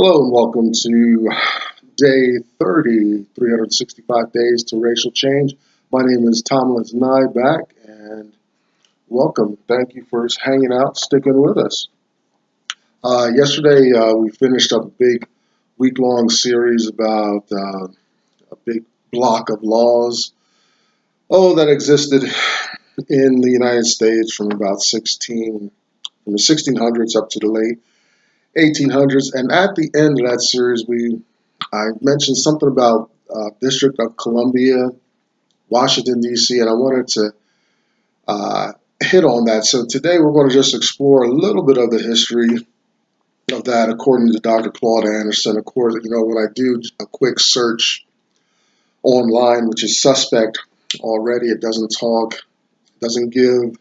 Hello and welcome to day 30, 365 days to racial change. My name is Tomlins Nyback and welcome. Thank you for hanging out, sticking with us. Yesterday we finished up a big week-long series about a big block of laws, that existed in the United States from from the 1600s up to the late 1800s. And at the end of that series, I mentioned something about District of Columbia, Washington D.C., and I wanted to hit on that. So today we're going to just explore a little bit of the history of that, according to Dr. Claude Anderson. Of course, when I do a quick search online, which is suspect already, it doesn't give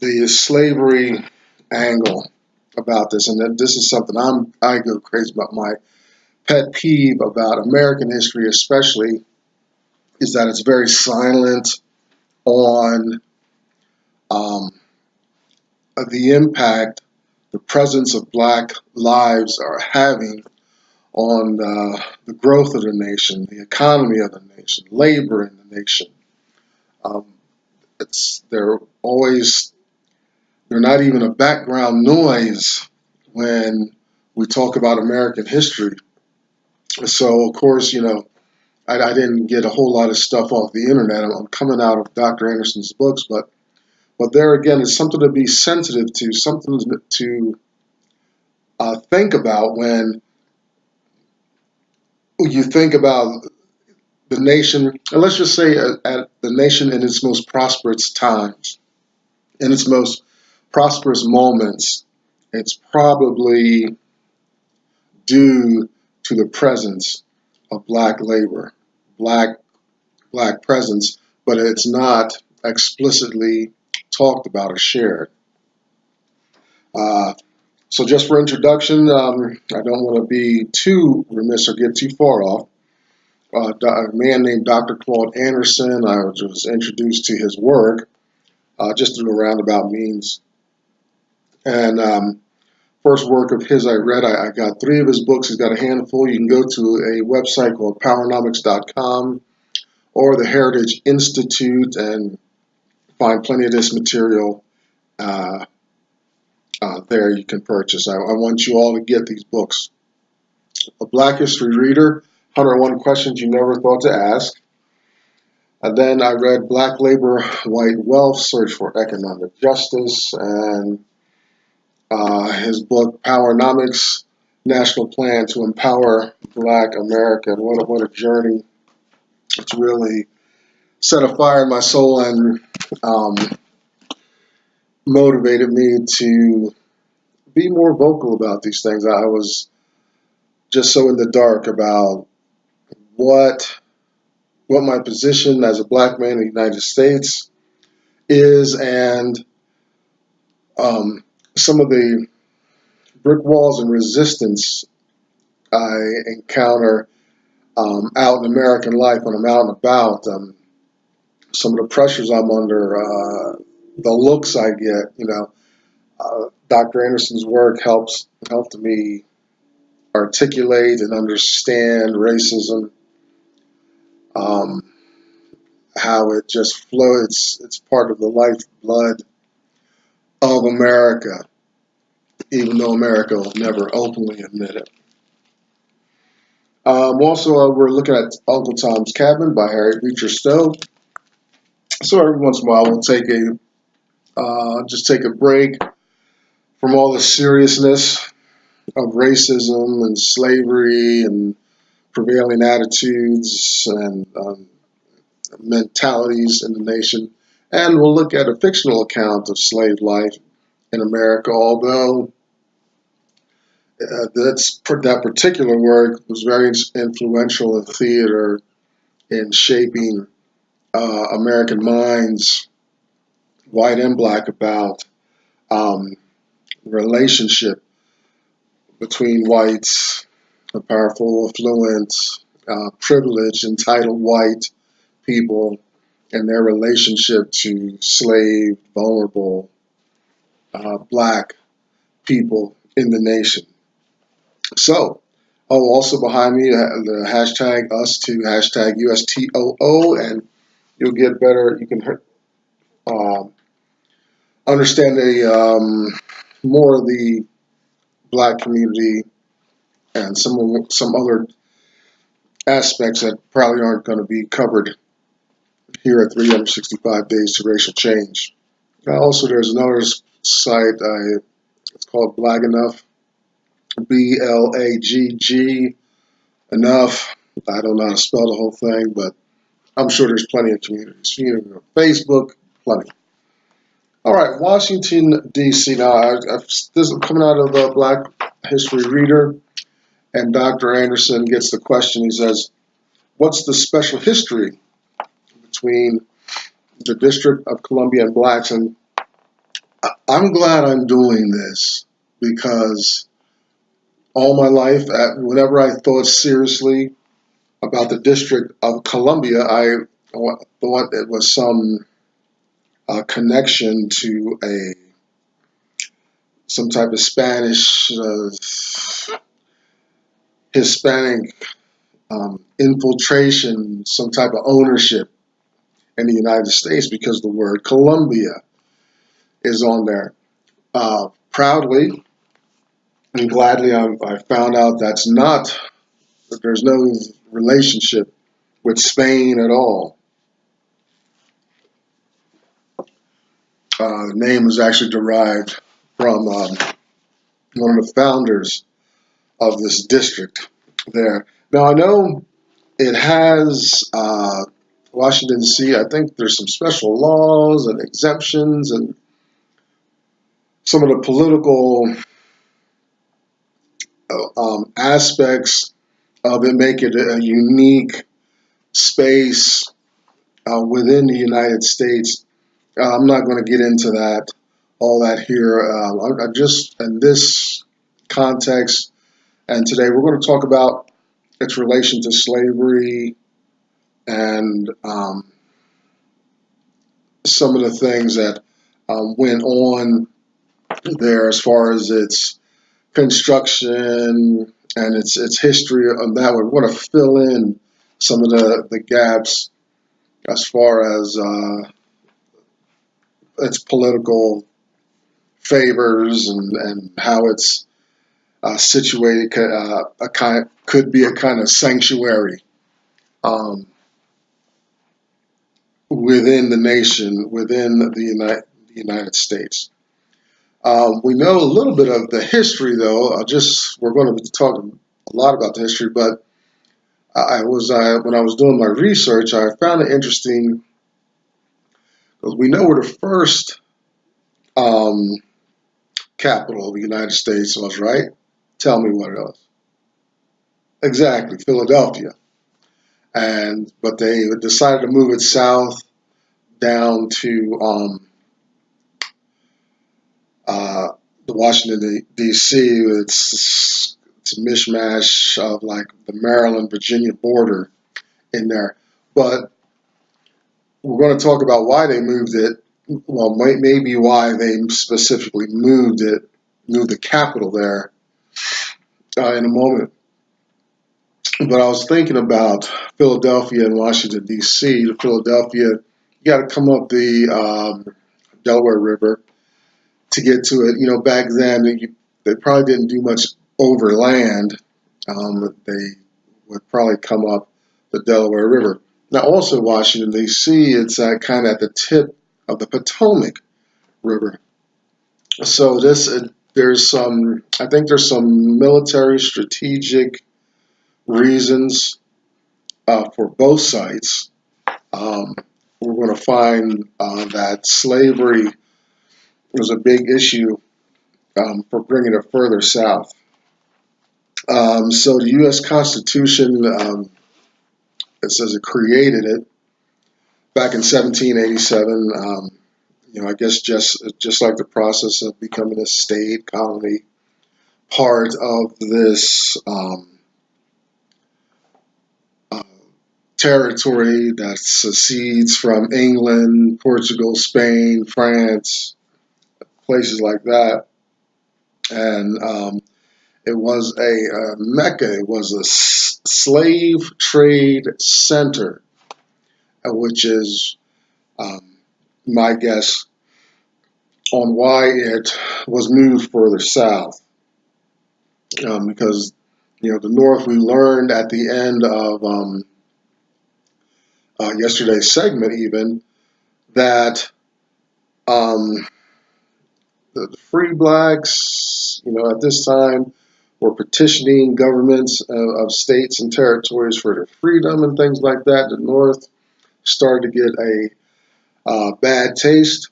the slavery angle about this, and then this is something I go crazy about. My pet peeve about American history, especially, is that it's very silent on the impact the presence of Black lives are having on the growth of the nation, the economy of the nation, labor in the nation. Um, they're not even a background noise when we talk about American history. So, of course, I didn't get a whole lot of stuff off the internet. I'm coming out of Dr. Anderson's books, but there again is something to be sensitive to, something to think about when you think about the nation, and let's just say at the nation in its most prosperous times, in its most prosperous moments. It's probably due to the presence of Black labor, Black presence, but it's not explicitly talked about or shared. So just for introduction, I don't want to be too remiss or get too far off. A man named Dr. Claude Anderson, I was introduced to his work just through a roundabout means. And first work of his I read, I got 3 of his books. He's got a handful. You can go to a website called powernomics.com or the Heritage Institute and find plenty of this material there you can purchase. I want you all to get these books. A Black History Reader, 101 Questions You Never Thought to Ask. And then I read Black Labor, White Wealth, Search for Economic Justice, and his book, Powernomics, National Plan to Empower Black America. What a journey. It's really set a fire in my soul and motivated me to be more vocal about these things. I was just so in the dark about what my position as a Black man in the United States is, and some of the brick walls and resistance I encounter out in American life when I'm out and about. Some of the pressures I'm under, the looks I get. Dr. Anderson's work helped me articulate and understand racism, how it just flows. It's part of the lifeblood of America, even though America will never openly admit it. Also, we're looking at Uncle Tom's Cabin by Harriet Beecher Stowe. So every once in a while, we'll take a break from all the seriousness of racism and slavery and prevailing attitudes and mentalities in the nation, and we'll look at a fictional account of slave life in America, although that particular work was very influential in theater in shaping American minds, white and Black, about relationship between whites, the powerful, affluent, privileged, entitled white people, and their relationship to slave, vulnerable Black people in the nation. So, oh, also behind me, the hashtag us too, hashtag USTOO, and you'll get better. You can uh, understand more of the black community and some other aspects that probably aren't going to be covered here at 365 Days to Racial Change. Also, there's another site. It's called Black Enough, BLAGG Enough. I don't know how to spell the whole thing, but I'm sure there's plenty of communities. Facebook, plenty. All right, Washington D.C. Now, this is coming out of the Black History Reader, and Dr. Anderson gets the question. He says, "What's the special history between the District of Columbia and blacks?" And I'm glad I'm doing this because all my life, whenever I thought seriously about the District of Columbia, I thought it was some connection to some type of Spanish, Hispanic infiltration, some type of ownership in the United States because the word Columbia is on there. Proudly and gladly, I found out that there's no relationship with Spain at all. The name is actually derived from one of the founders of this district there. Now, I know it has Washington, D.C. I think there's some special laws and exemptions and some of the political aspects of it make it a unique space within the United States. I'm not going to get into all that here. I just, in this context, and today we're going to talk about its relation to slavery and some of the things that went on there as far as its construction and its history on that. We want to fill in some of the gaps as far as its political favors and how it's situated. Could be a kind of sanctuary within the nation, within the United States. We know a little bit of the history, though. We're going to be talking a lot about the history, but when I was doing my research, I found it interesting because we know where the first capital of the United States was, right? Tell me what it was. Exactly, Philadelphia. But they decided to move it south down to the Washington D.C. It's a mishmash of like the Maryland Virginia border in there. But we're going to talk about why they moved it. Well, maybe why they specifically moved the capital there in a moment. But I was thinking about Philadelphia and Washington D.C. To Philadelphia, you got to come up the Delaware River to get to it. You know, back then they probably didn't do much overland. They would probably come up the Delaware River. Now, also Washington D.C. It's kind of at the tip of the Potomac River. So I think there's some military strategic reasons for both sites. We're going to find that slavery was a big issue for bringing it further south. So the U.S. Constitution, it says it created it back in 1787. I guess just like the process of becoming a state colony, part of this territory that secedes from England, Portugal, Spain, France, places like that. And It was a mecca. It was a slave trade center, which is my guess on why it was moved further south. Because the North, we learned at the end of yesterday's segment even that the free blacks, at this time were petitioning governments of states and territories for their freedom and things like that. The North started to get a bad taste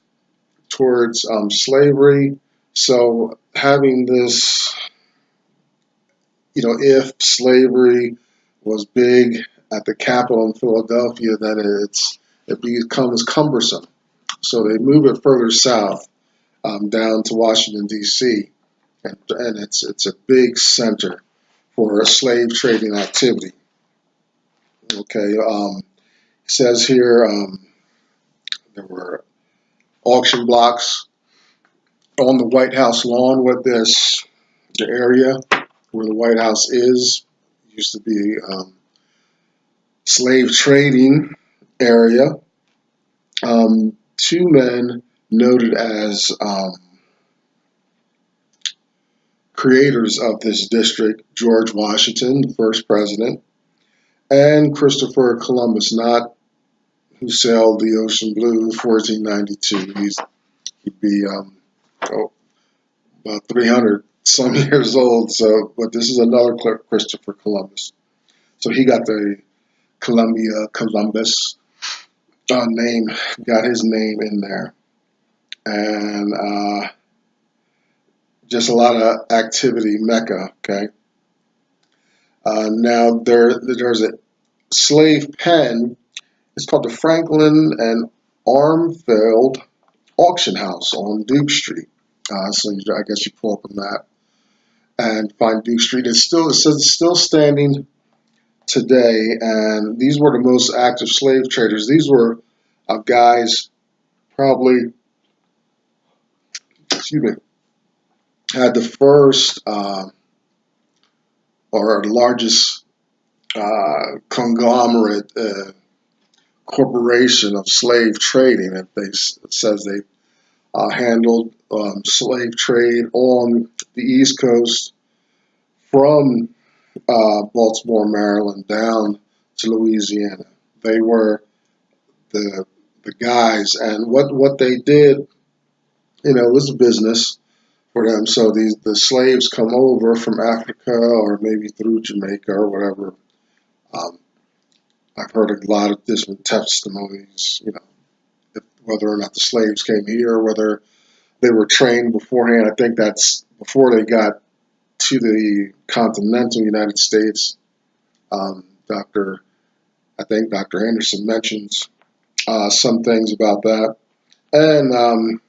towards slavery. So having this, if slavery was big at the Capitol in Philadelphia, then it becomes cumbersome. So they move it further south, down to Washington D.C. and it's a big center for slave trading activity. Okay, it says here there were auction blocks on the White House lawn with the area where the White House is. Used to be slave trading area. Two men noted as creators of this district, George Washington, the first president, and Christopher Columbus, not who sailed the ocean blue in 1492. He'd be about 300 some years old. So, but this is another Christopher Columbus. So he got the Columbus name, got his name in there, and just a lot of activity, Mecca. Okay. Now there's a slave pen. It's called the Franklin and Armfield auction house on Duke Street. So I guess you pull up on that and find Duke Street. It says it's still standing today, and these were the most active slave traders. These were guys probably, had the first or largest conglomerate corporation of slave trading. It says they handled slave trade on the East Coast from Baltimore, Maryland, down to Louisiana. They were the guys, and what they did, was business for them. So the slaves come over from Africa or maybe through Jamaica or whatever. I've heard a lot of different testimonies, whether or not the slaves came here, whether they were trained beforehand. I think that's before they got to the continental United States. I think Dr. Anderson mentions some things about that. And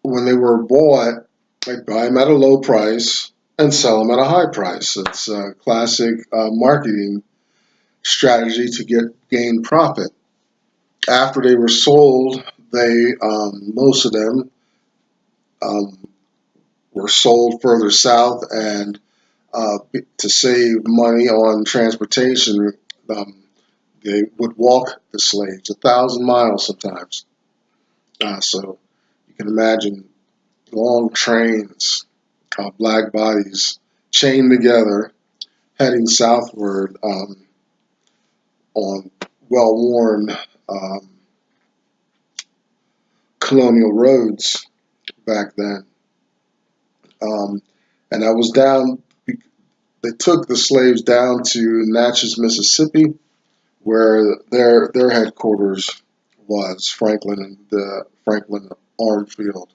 when they were bought, they buy them at a low price and sell them at a high price. It's a classic marketing strategy to gain profit. After they were sold, most of them were sold further south, and to save money on transportation, they would walk the slaves 1,000 miles sometimes. So you can imagine long trains, black bodies chained together, heading southward on well-worn colonial roads back then. And I was down, they took the slaves down to Natchez, Mississippi, where their headquarters was, Franklin and Armfield.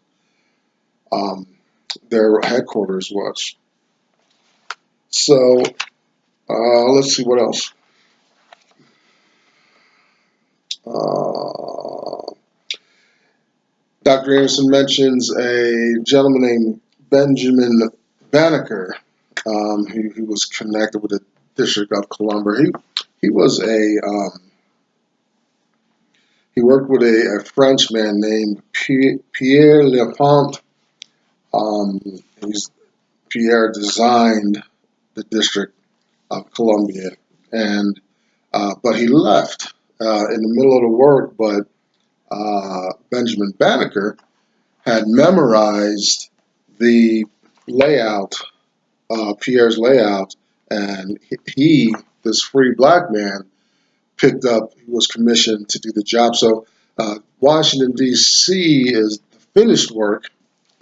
Their headquarters was. So let's see what else. Dr. Anderson mentions a gentleman named Benjamin Banneker, who was connected with the District of Columbia. He was he worked with a Frenchman named Pierre Laporte. Pierre designed the District of Columbia, and but he left in the middle of the work. But Benjamin Banneker had memorized the layout, Pierre's layout, and this free black man, he was commissioned to do the job. So Washington, D.C. is the finished work,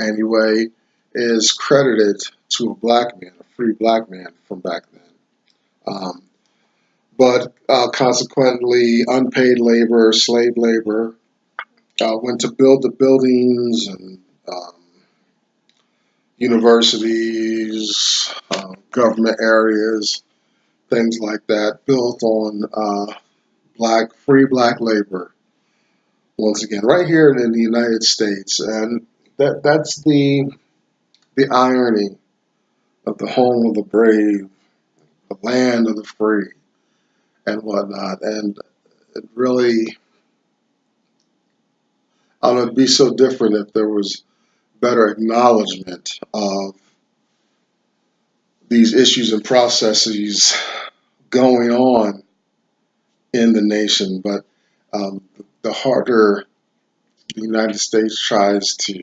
anyway, is credited to a black man, a free black man from back then. But consequently, unpaid labor, slave labor, went to build the buildings and universities, government areas, things like that, built on free black labor. Once again, right here in the United States, and that's the irony of the home of the brave, the land of the free, and whatnot. And it really, I don't know, it'd be so different if there was better acknowledgement of these issues and processes going on in the nation. But the harder the United States tries to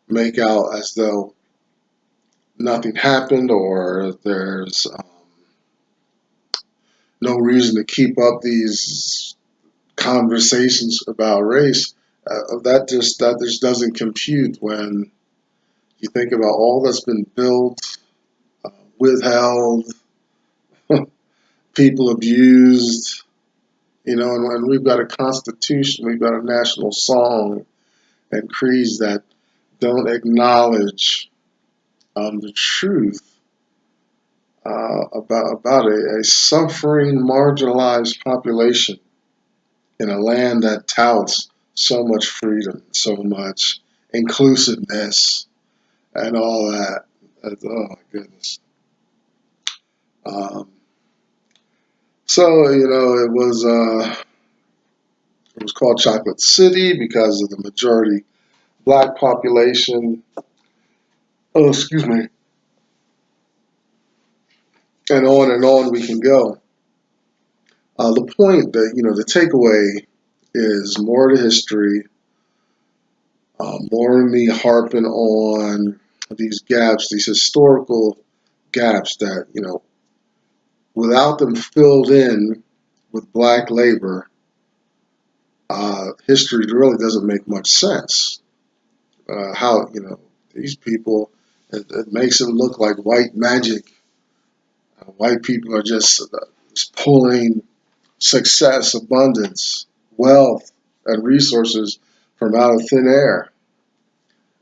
make out as though nothing happened, or there's no reason to keep up these conversations about race, that just doesn't compute when you think about all that's been built, withheld, people abused, and we've got a constitution, we've got a national song and creeds that don't acknowledge the truth about a suffering, marginalized population in a land that touts so much freedom, so much inclusiveness, and all that. Oh my goodness. So it was called Chocolate City because of the majority black population. Oh, excuse me. And on we can go. The point that the takeaway is more of the history, more of me harping on these gaps, these historical gaps that without them filled in with black labor, history really doesn't make much sense. How these people, it makes it look like white magic. White people are just pulling success, abundance, wealth, and resources from out of thin air,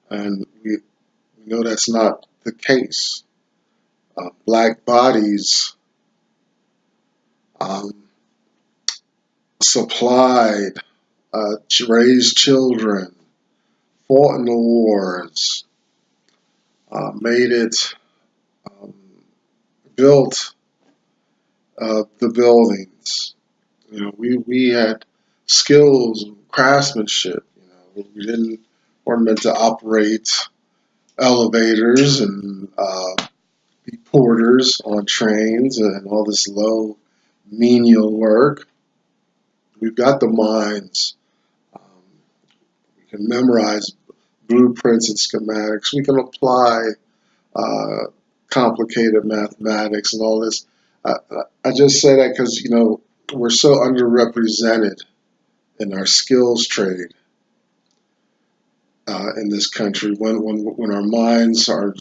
and we know that's not the case. Black bodies supplied, raised children, fought in the wars, made it, built the buildings. We had skills, craftsmanship. We weren't meant to operate elevators and be porters on trains and all this low menial work. We've got the minds. We can memorize blueprints and schematics. We can apply complicated mathematics and all this. I just say that because we're so underrepresented in our skills trade in this country. When our minds are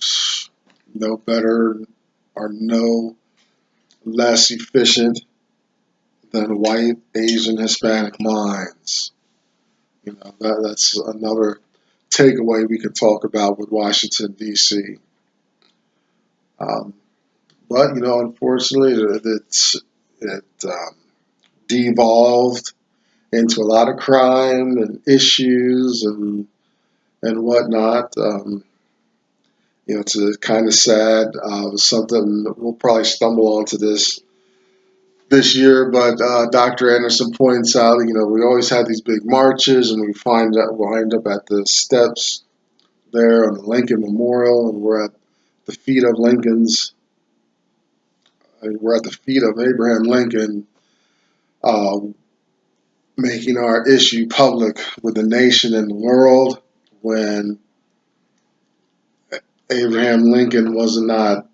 no better, are no less efficient than white, Asian, Hispanic minds. That's another takeaway we could talk about with Washington, D.C. But unfortunately, it devolved into a lot of crime and issues and whatnot. It's kind of sad. Something we'll probably stumble onto this year, but Dr. Anderson points out, we always have these big marches, and we'll wind up at the steps there on the Lincoln Memorial, and we're at the feet of Lincoln's. We're at the feet of Abraham Lincoln, uh, making our issue public with the nation and the world when Abraham Lincoln was not,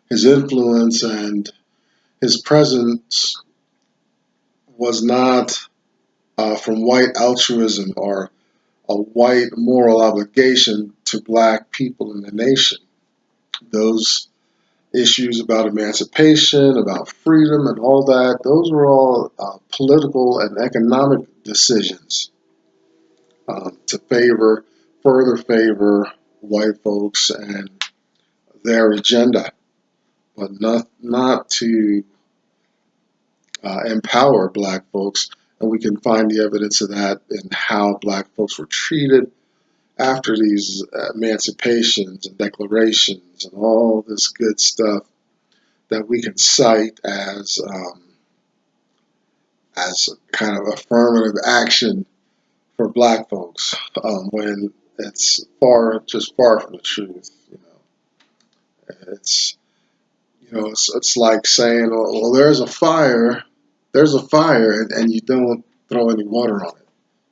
his influence and his presence was not from white altruism or a white moral obligation to black people in the nation. Those issues about emancipation, about freedom, and all that, those were all political and economic decisions to further favor white folks and their agenda, but not to empower black folks. And we can find the evidence of that in how black folks were treated after these emancipations and declarations and all this good stuff that we can cite as kind of affirmative action for black folks, when it's far from the truth. It's it's like saying, well, there's a fire, and you don't throw any water on it.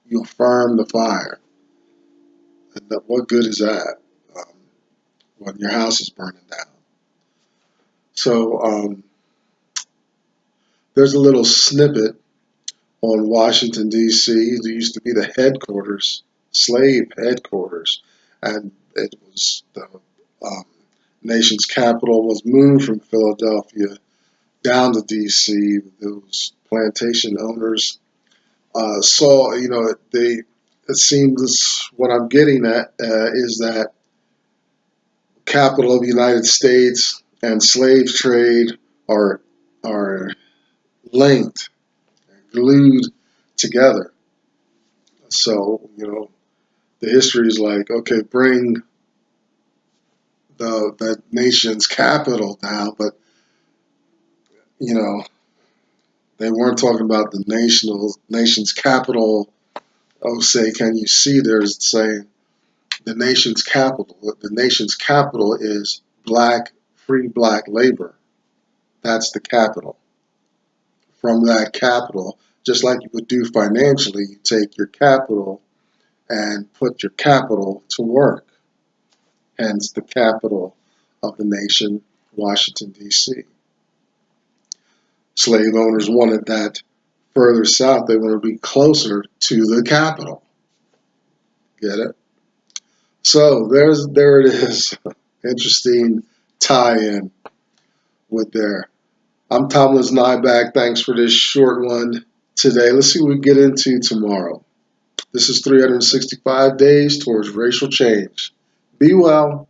You affirm the fire. And what good is that when your house is burning down? So there's a little snippet on Washington D.C. There used to be the headquarters, slave headquarters, and it was the nation's capital was moved from Philadelphia down to D.C. Those plantation owners saw, it seems what I'm getting at is that capital of the United States and slave trade are linked, glued together. So, the history is like, okay, bring the nation's capital down, but, they weren't talking about the nation's capital. Oh, say, can you see there's saying the nation's capital. The nation's capital is free black labor. That's the capital. From that capital, just like you would do financially, you take your capital and put your capital to work. Hence the capital of the nation, Washington, D.C. Slave owners wanted that further south. They wanted to be closer to the capital. Get it? So there it is. Interesting tie-in with there. I'm Tomlin's Nyback. Thanks for this short one today. Let's see what we get into tomorrow. This is 365 Days Towards Racial Change. Be well.